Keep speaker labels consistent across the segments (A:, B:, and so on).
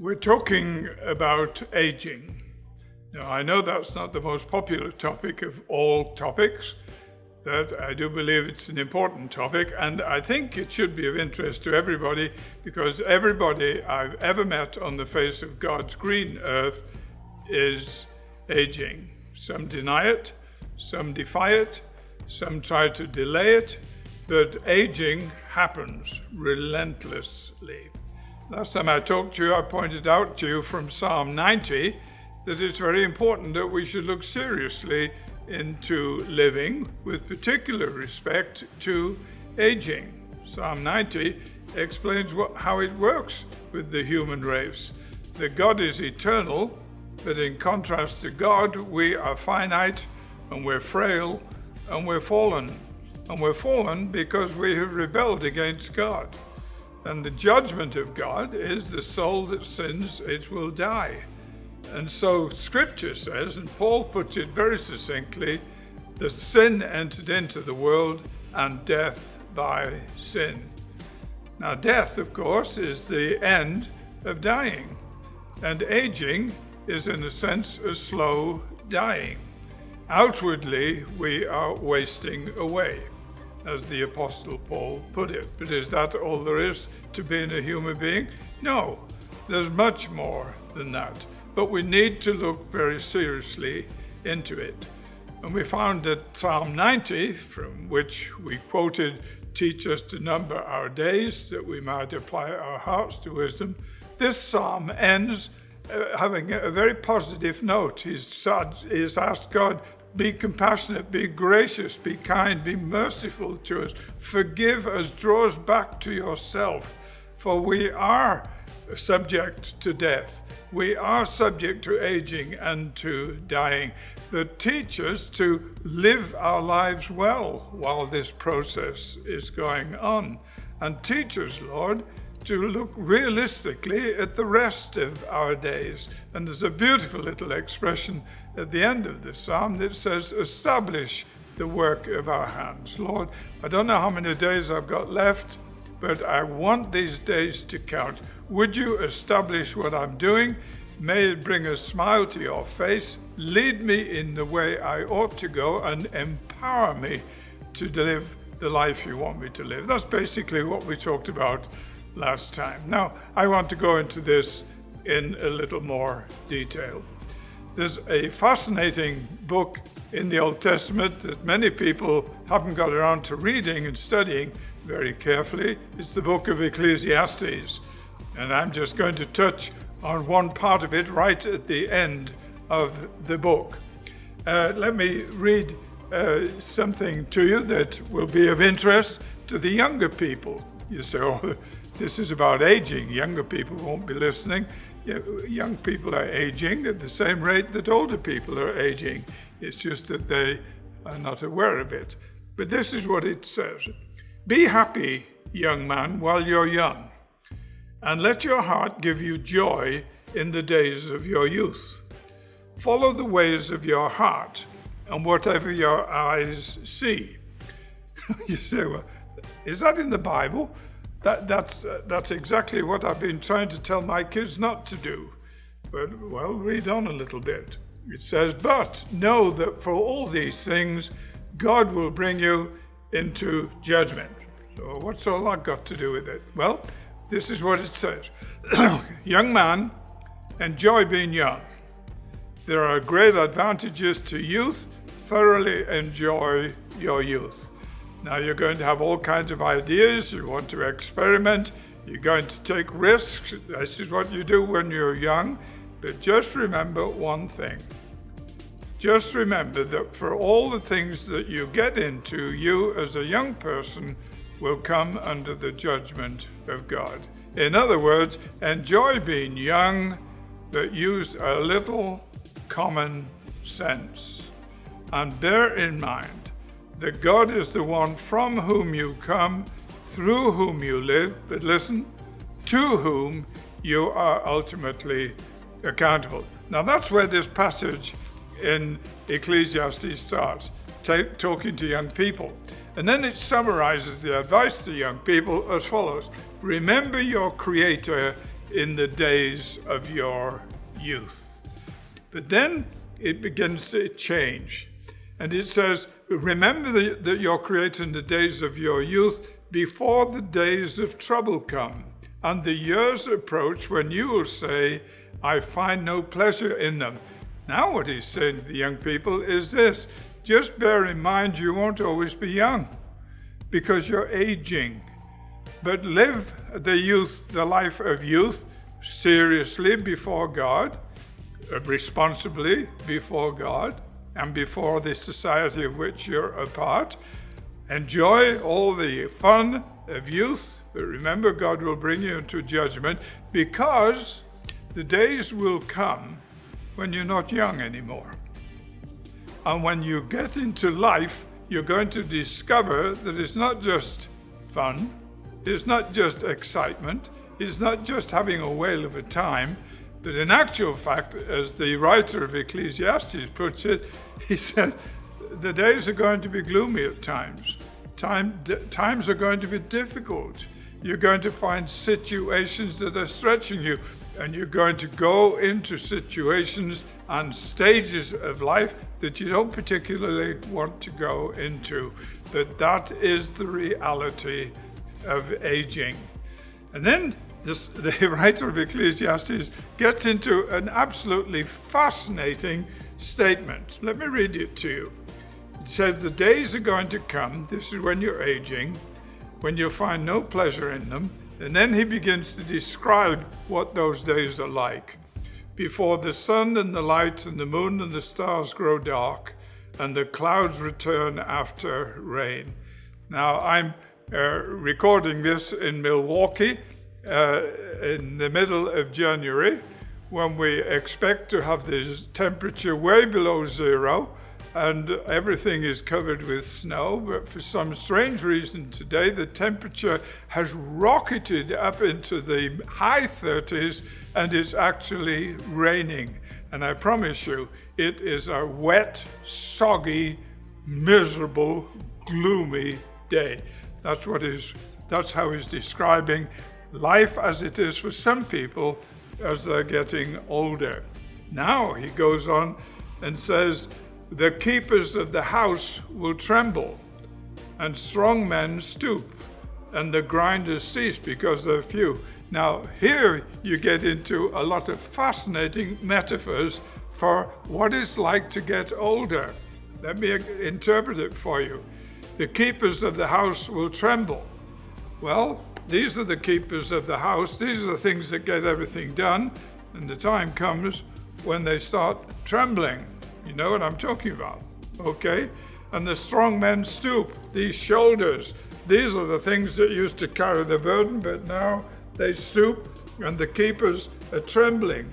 A: We're talking about aging. Now, I know that's not the most popular topic of all topics, but I do believe it's an important topic, and I think it should be of interest to everybody, because everybody I've ever met on the face of God's green earth is aging. Some deny it, some defy it, some try to delay it, but aging happens relentlessly. Last time I talked to you, I pointed out to you from Psalm 90 that it's very important that we should look seriously into living with particular respect to aging. Psalm 90 explains how it works with the human race. That God is eternal, but in contrast to God, we are finite and we're frail and we're fallen. And we're fallen because we have rebelled against God. And the judgment of God is the soul that sins, it will die. And so Scripture says, and Paul puts it very succinctly, that sin entered into the world and death by sin. Now death, of course, is the end of dying. And aging is in a sense a slow dying. Outwardly, we are wasting away, as the Apostle Paul put it. But is that all there is to being a human being? No, there's much more than that. But we need to look very seriously into it. And we found that Psalm 90, from which we quoted, teach us to number our days, that we might apply our hearts to wisdom. This psalm ends having a very positive note. He's asked God, be compassionate, be gracious, be kind, be merciful to us. Forgive us, draw us back to yourself. For we are subject to death. We are subject to aging and to dying. But teach us to live our lives well while this process is going on. And teach us, Lord, to look realistically at the rest of our days. And there's a beautiful little expression at the end of the psalm that says, establish the work of our hands. Lord, I don't know how many days I've got left, but I want these days to count. Would you establish what I'm doing? May it bring a smile to your face. Lead me in the way I ought to go and empower me to live the life you want me to live. That's basically what we talked about last time. Now, I want to go into this in a little more detail. There's a fascinating book in the Old Testament that many people haven't got around to reading and studying very carefully. It's the book of Ecclesiastes. And I'm just going to touch on one part of it right at the end of the book. Let me read something to you that will be of interest to the younger people. You say, oh, this is about aging. Younger people won't be listening. Young people are aging at the same rate that older people are aging. It's just that they are not aware of it. But this is what it says. Be happy, young man, while you're young, and let your heart give you joy in the days of your youth. Follow the ways of your heart and whatever your eyes see. You say, well, is that in the Bible? That's exactly what I've been trying to tell my kids not to do. But, well, read on a little bit. It says, but know that for all these things, God will bring you into judgment. So what's all that got to do with it? Well, this is what it says. Young man, enjoy being young. There are great advantages to youth. Thoroughly enjoy your youth. Now you're going to have all kinds of ideas. You want to experiment. You're going to take risks. This is what you do when you're young. But just remember one thing. Just remember that for all the things that you get into, you as a young person will come under the judgment of God. In other words, enjoy being young, but use a little common sense. And bear in mind that God is the one from whom you come, through whom you live, but listen, to whom you are ultimately accountable. Now that's where this passage in Ecclesiastes starts, talking to young people. And then it summarizes the advice to young people as follows. Remember your Creator in the days of your youth. But then it begins to change. And it says, remember that you're created in the days of your youth before the days of trouble come, and the years approach when you will say, I find no pleasure in them. Now what he's saying to the young people is this: just bear in mind you won't always be young because you're aging. But live the life of youth seriously before God, responsibly before God, and before the society of which you're a part. Enjoy all the fun of youth, but remember God will bring you into judgment, because the days will come when you're not young anymore. And when you get into life, you're going to discover that it's not just fun, it's not just excitement, it's not just having a whale of a time, but in actual fact, as the writer of Ecclesiastes puts it, he said, the days are going to be gloomy at times. Times are going to be difficult. You're going to find situations that are stretching you, and you're going to go into situations and stages of life that you don't particularly want to go into. But that is the reality of aging. And then the writer of Ecclesiastes gets into an absolutely fascinating statement. Let me read it to you. It says, the days are going to come, this is when you're aging, when you'll find no pleasure in them. And then he begins to describe what those days are like. Before the sun and the light and the moon and the stars grow dark, and the clouds return after rain. Now, I'm recording this in Milwaukee in the middle of January, when we expect to have this temperature way below zero, and everything is covered with snow. But for some strange reason today, the temperature has rocketed up into the high 30s, and it's actually raining. And I promise you, it is a wet, soggy, miserable, gloomy day. That's how he's describing life as it is for some people as they're getting older. Now he goes on and says, the keepers of the house will tremble, and strong men stoop, and the grinders cease because they're few. Now here you get into a lot of fascinating metaphors for what it's like to get older. Let me interpret it for you. The keepers of the house will tremble. Well, these are the keepers of the house. These are the things that get everything done. And the time comes when they start trembling. You know what I'm talking about, okay? And the strong men stoop. These shoulders, these are the things that used to carry the burden, but now they stoop, and the keepers are trembling.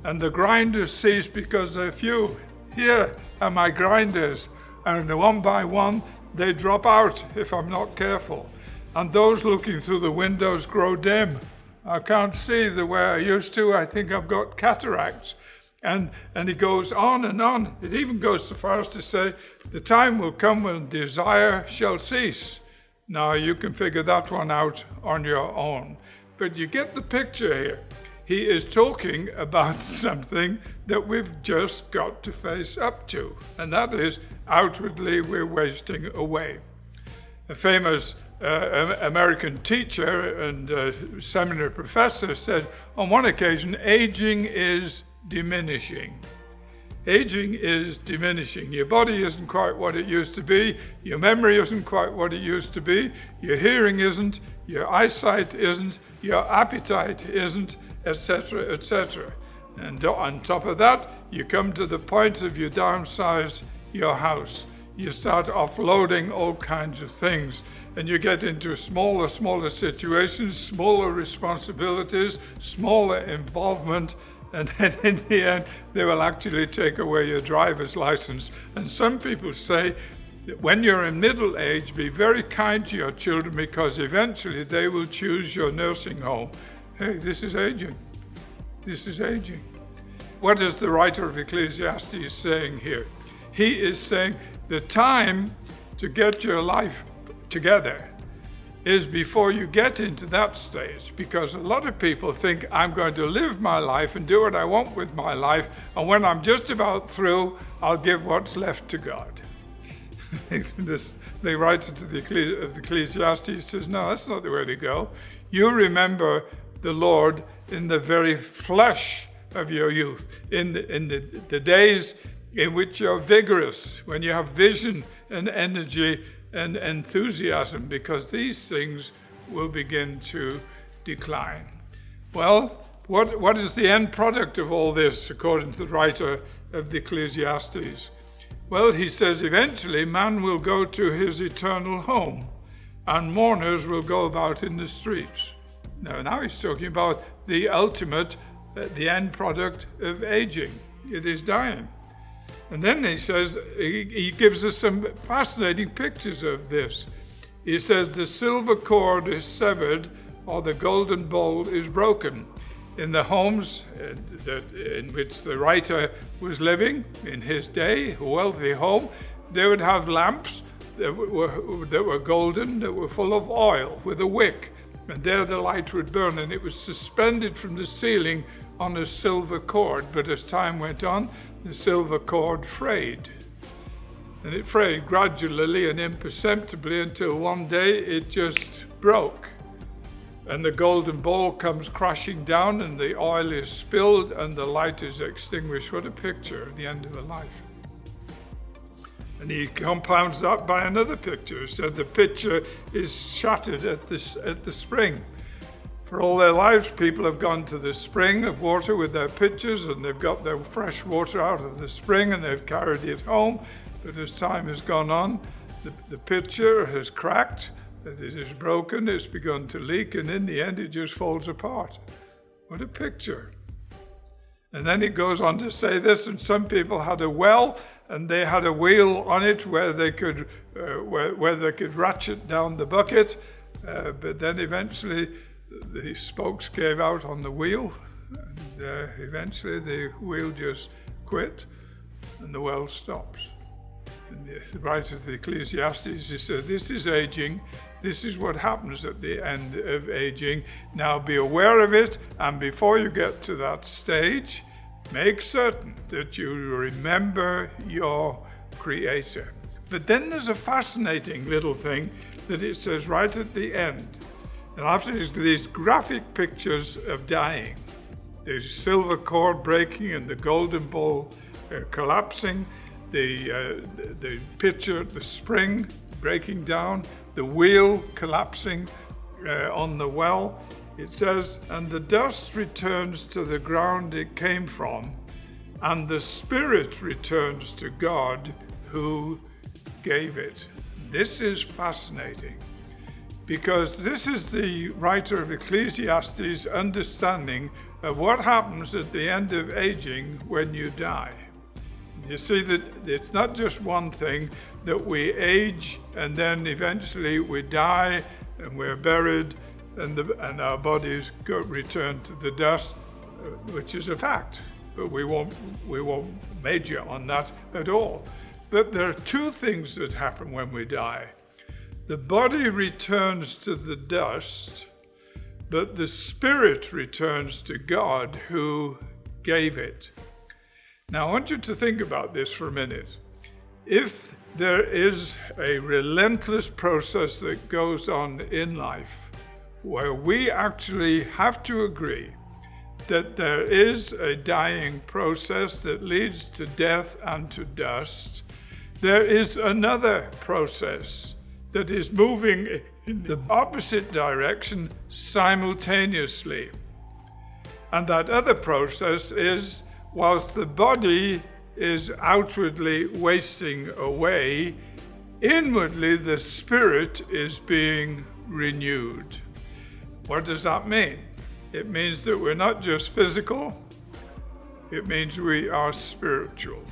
A: And the grinders cease because they're few. Here are my grinders. And one by one, they drop out if I'm not careful. And those looking through the windows grow dim. I can't see the way I used to. I think I've got cataracts. And he goes on and on. It even goes so far as to say, the time will come when desire shall cease. Now you can figure that one out on your own. But you get the picture here. He is talking about something that we've just got to face up to. And that is, outwardly we're wasting away. A famous American teacher and seminary professor said on one occasion, aging is diminishing. Aging is diminishing. Your body isn't quite what it used to be. Your memory isn't quite what it used to be. Your hearing isn't. Your eyesight isn't. Your appetite isn't, etc., etc. And on top of that, you come to the point of you downsize your house. You start offloading all kinds of things, and you get into smaller situations, smaller responsibilities, smaller involvement, and then in the end, they will actually take away your driver's license. And some people say that when you're in middle age, be very kind to your children, because eventually they will choose your nursing home. Hey, this is aging. This is aging. What is the writer of Ecclesiastes saying here? He is saying the time to get your life together, is before you get into that stage, because a lot of people think I'm going to live my life and do what I want with my life, and when I'm just about through, I'll give what's left to God. The writer of the Ecclesiastes says, no, that's not the way to go. You remember the Lord in the very flesh of your youth, in the days in which you're vigorous, when you have vision and energy and enthusiasm, because these things will begin to decline. Well, what is the end product of all this, according to the writer of the Ecclesiastes? Well, he says eventually man will go to his eternal home, and mourners will go about in the streets. Now he's talking about the ultimate, the end product of aging. It is dying. And then he says, he gives us some fascinating pictures of this. He says the silver cord is severed, or the golden bowl is broken. In the homes in which the writer was living in his day, a wealthy home, they would have lamps that were golden, that were full of oil with a wick, and there the light would burn, and it was suspended from the ceiling on a silver cord. But as time went on, the silver cord frayed. And it frayed gradually and imperceptibly until one day it just broke. And the golden bowl comes crashing down, and the oil is spilled, and the light is extinguished. What a picture of the end of a life. And he compounds that by another picture. He said the pitcher is shattered at the spring. For all their lives, people have gone to the spring of water with their pitchers, and they've got their fresh water out of the spring, and they've carried it home. But as time has gone on, the pitcher has cracked, it is broken, it's begun to leak, and in the end it just falls apart. What a picture. And then it goes on to say this, and some people had a well, and they had a wheel on it where they could ratchet down the bucket, but then eventually the spokes gave out on the wheel, and eventually the wheel just quit, and the well stops. And the writer of the Ecclesiastes, he said, this is aging. This is what happens at the end of aging. Now be aware of it, and before you get to that stage, make certain that you remember your Creator. But then there's a fascinating little thing that it says right at the end. And after these graphic pictures of dying, the silver cord breaking and the golden bowl collapsing, the pitcher, the spring breaking down, the wheel collapsing on the well, it says, and the dust returns to the ground it came from, and the spirit returns to God who gave it. This is fascinating, because this is the writer of Ecclesiastes' understanding of what happens at the end of aging when you die. You see that it's not just one thing, that we age and then eventually we die and we're buried and our bodies return to the dust, which is a fact. But we won't major on that at all. But there are two things that happen when we die. The body returns to the dust, but the spirit returns to God who gave it. Now, I want you to think about this for a minute. If there is a relentless process that goes on in life where we actually have to agree that there is a dying process that leads to death and to dust, there is another process that is moving in the opposite direction simultaneously. And that other process is, whilst the body is outwardly wasting away, inwardly the spirit is being renewed. What does that mean? It means that we're not just physical, it means we are spiritual.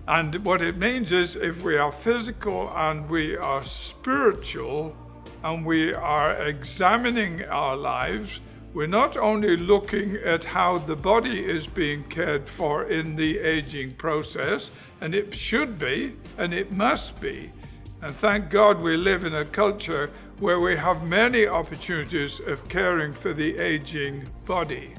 A: And what it means is, if we are physical and we are spiritual and we are examining our lives, we're not only looking at how the body is being cared for in the aging process, and it should be, and it must be, And thank God we live in a culture where we have many opportunities of caring for the aging body.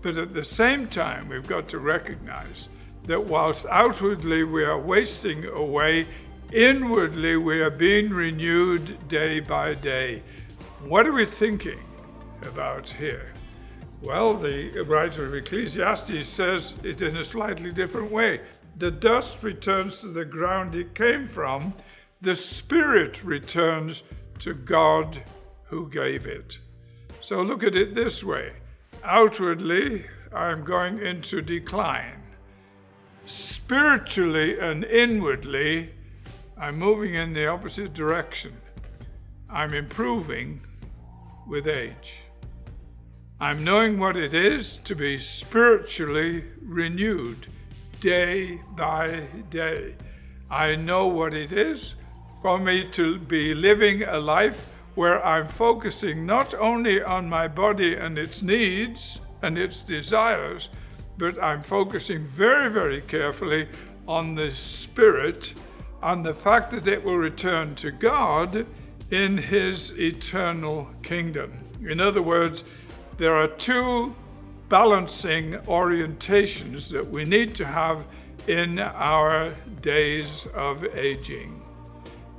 A: But at the same time, we've got to recognize that whilst outwardly we are wasting away, inwardly we are being renewed day by day. What are we thinking about here? Well, the writer of Ecclesiastes says it in a slightly different way. The dust returns to the ground it came from. The spirit returns to God who gave it. So look at it this way. Outwardly, I'm going into decline. Spiritually and inwardly, I'm moving in the opposite direction. I'm improving with age. I'm knowing what it is to be spiritually renewed day by day. I know what it is for me to be living a life where I'm focusing not only on my body and its needs and its desires, but I'm focusing very, very carefully on the spirit, on the fact that it will return to God in His eternal kingdom. In other words, there are two balancing orientations that we need to have in our days of aging.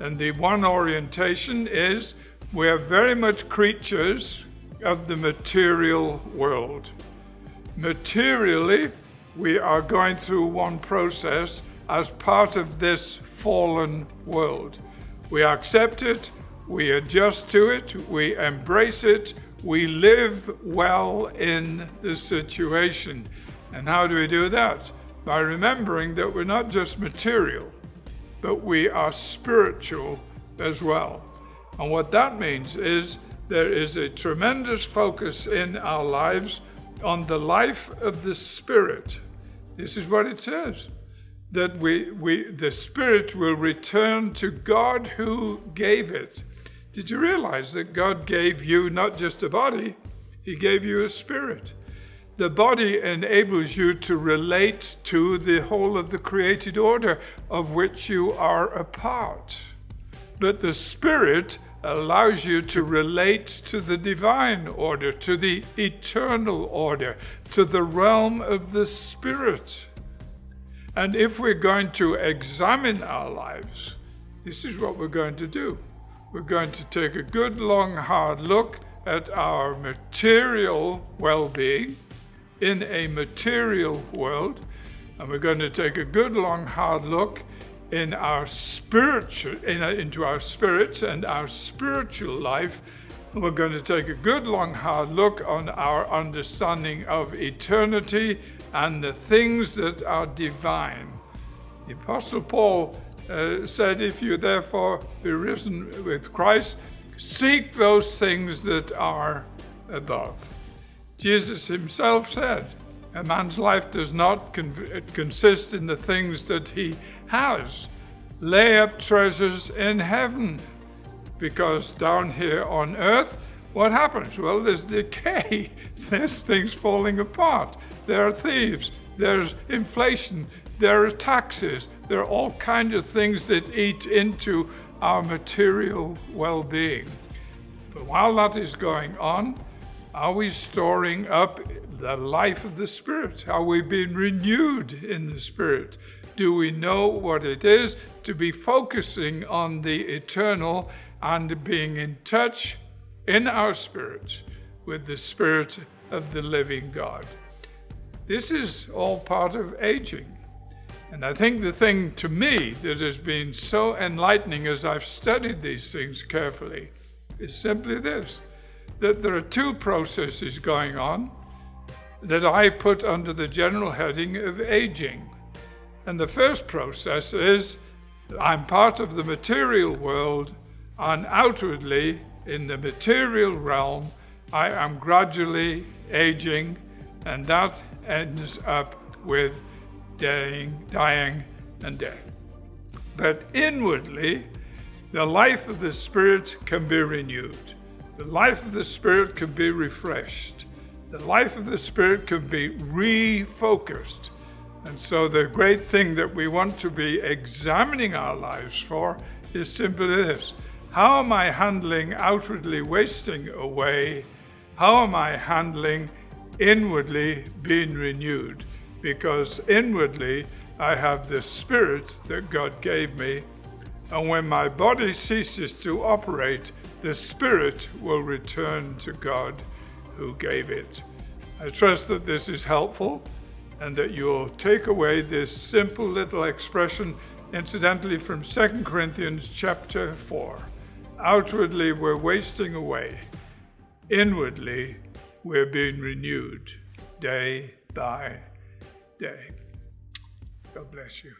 A: And the one orientation is we're very much creatures of the material world. Materially, we are going through one process as part of this fallen world. We accept it, we adjust to it, we embrace it, we live well in the situation. And how do we do that? By remembering that we're not just material, but we are spiritual as well. And what that means is there is a tremendous focus in our lives on the life of the Spirit. This is what it says, that the Spirit will return to God who gave it. Did you realize that God gave you not just a body, He gave you a spirit? The body enables you to relate to the whole of the created order of which you are a part. But the Spirit allows you to relate to the divine order, to the eternal order, to the realm of the Spirit. And if we're going to examine our lives, this is what we're going to do. We're going to take a good, long, hard look at our material well-being in a material world, and we're going to take a good, long, hard look in our into our spirits and our spiritual life. And we're going to take a good, long, hard look on our understanding of eternity and the things that are divine. The Apostle Paul said, if you therefore be risen with Christ, seek those things that are above. Jesus himself said, a man's life does not consist in the things that he has. Lay up treasures in heaven, because down here on earth, what happens? Well, there's decay, there's things falling apart, there are thieves, there's inflation, there are taxes, there are all kinds of things that eat into our material well-being. But while that is going on, are we storing up the life of the Spirit? Are we being renewed in the Spirit? Do we know what it is to be focusing on the eternal and being in touch in our spirit with the Spirit of the living God? This is all part of aging. And I think the thing to me that has been so enlightening as I've studied these things carefully is simply this, that there are two processes going on that I put under the general heading of aging. And the first process is I'm part of the material world, and outwardly in the material realm I am gradually aging, and that ends up with dying and death. But inwardly, the life of the Spirit can be renewed. The life of the Spirit can be refreshed. The life of the Spirit can be refocused. And so the great thing that we want to be examining our lives for is simply this: how am I handling outwardly wasting away? How am I handling inwardly being renewed? Because inwardly I have the Spirit that God gave me, and when my body ceases to operate, the Spirit will return to God who gave it. I trust that this is helpful and that you'll take away this simple little expression, incidentally from 2 Corinthians chapter 4. Outwardly we're wasting away. Inwardly we're being renewed day by day. God bless you.